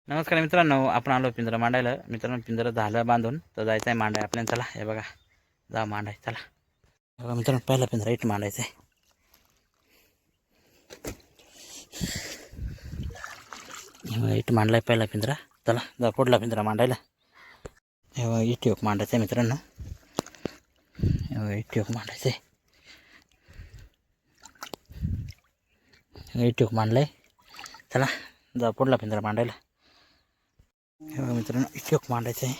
नमस्कार मित्रांनो, आपण आलो पिंजरा मांडायला. मित्रांनो, पिंजरा झालं बांधून, तर जायचं आहे मांडाय आपल्याला. चला, हे बघा, जा मांडाय. चला बघा मित्रांनो, पहिला पिंजरा इथं मांडायचं आहे. इथं मांडलाय पहिला पिंजरा. चला, जा पुढला पिंजरा मांडायला. हे बघा, इथे एक मांडायचं आहे मित्रांनो. हे बघा, इथे एक मांडायचं आहे. इथे एक मांडलाय. चला, जा पुढला पिंजरा मांडायला. हे बघा मित्रांनो, इथे एक मांडायचं आहे.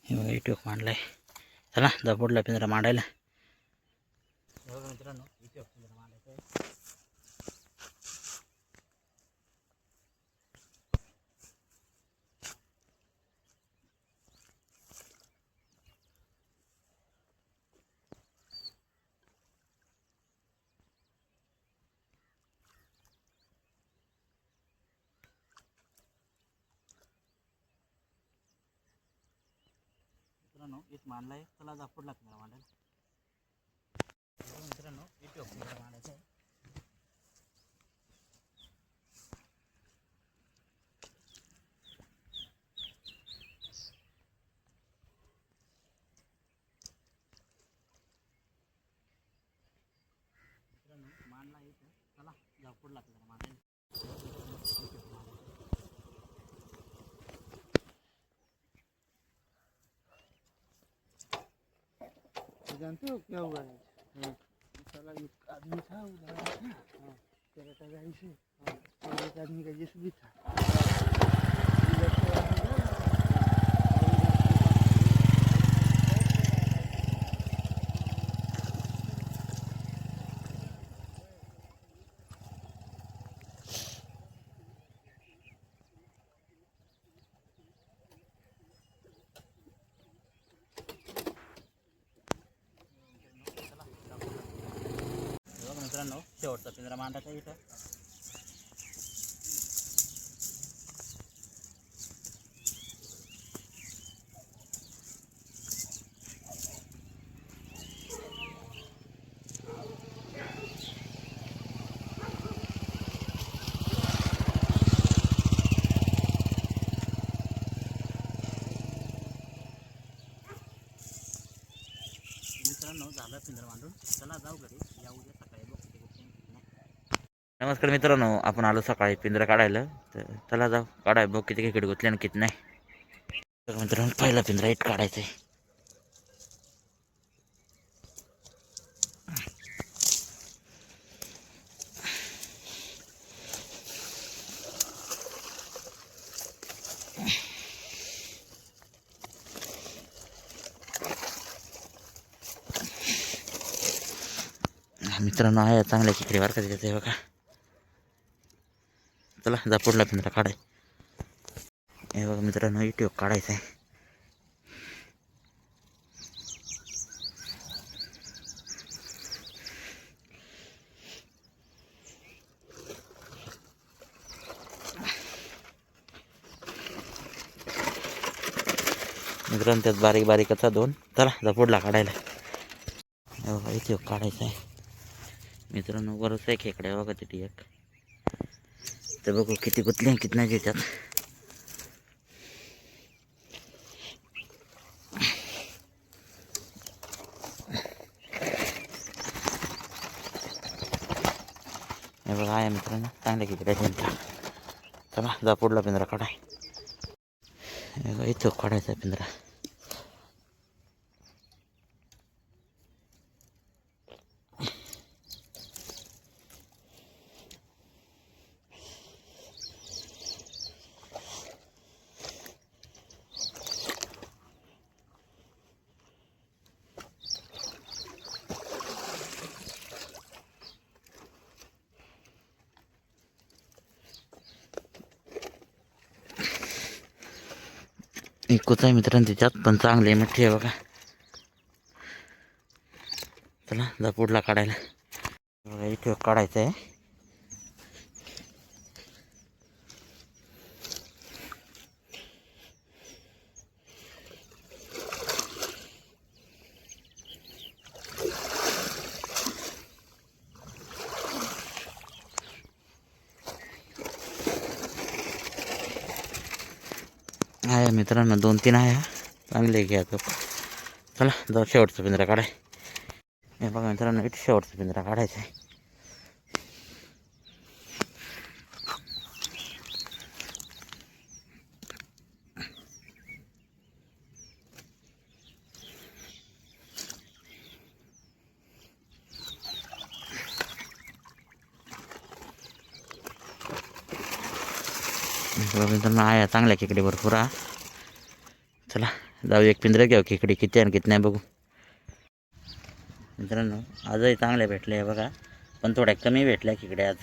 हे बघा, इथे एक मांडलाय. चला, जा पुढला पिंजरा मांडायला. हे बघा मित्रांनो, इथे एक पिंजरा मांडायचं आहे. मित्रांनो, इथं मांडलाय. चला, जा पुढला पिंजरा मांडायला. मित्रांनो, इथे एक पिंजरा मांडायचा आहे. मांडला इथं. चला, जा पुढला पिंजरा मांडायला. जानते हो क्या हुआ है? साला एक आदमी था उधर, तेरा टगा इसे, और एक आदमी का जिस भी था। इधर से आदमी गया, मित्रांनो, शेवटचा पिंजरा मांडायचा इथं. मित्रांनो, झालं पिंजरा मांडून. चला, जाऊ घरी. या उद्या सकाळी बघ. नमस्कार मित्रांनो, आपण आलो सकाळी पिंजरा काढायला. तर चला, जाऊ काढाय बघ किती खेकडे गुतले आणि किती नाही. तर मित्रांनो, पहिला पिंजरा इथं काढायचा आहे. मित्रांनो, आहे चांगल्या खेकडे वारका त्याचे बघा. चला, जा पुढला पिंजरा काढाय. हे बघा मित्रांनो, इथे काढायचं आहे. मित्रांनो, त्यात बारीक बारीकचा दोन. चला, जा पुढला काढायला. हे बघा, इथे काढायचं आहे. मित्रांनो, बरंच आहे खेकडे बघा तिथे एक. तर बघू किती गुतले किती नाही त्याच्यात. हे बघा, आहे मित्रांनो, चांगले खेकडे त्यांच्या. चला, जा पुढला पिंजरा काढाय. हे बघा, इथं काढायचा आहे पिंजरा. एकूच आहे मित्रांनो त्याच्यात, पण चांगले मोठी आहे बघा. चला, जा पुढला काढायला. बघा, इथे काढायचं आहे. आहे मित्रांनो 2-3 आहे चांगले घ्या तो. चला जाऊ शेवटचा पिंजरा काढाय. हे बघा मित्रांनो इथे शेवटचा पिंजरा काढायचा आहे. मित्रांनो आहे चांगल्या खेकडे भरपूर हा. चला जाऊ एक पिंजरा घेऊ खेकडे किती आणि किती नाही बघू. मित्रांनो आजही चांगले भेटले बघा पण थोड्या कमी भेटल्या खेकड्या आज.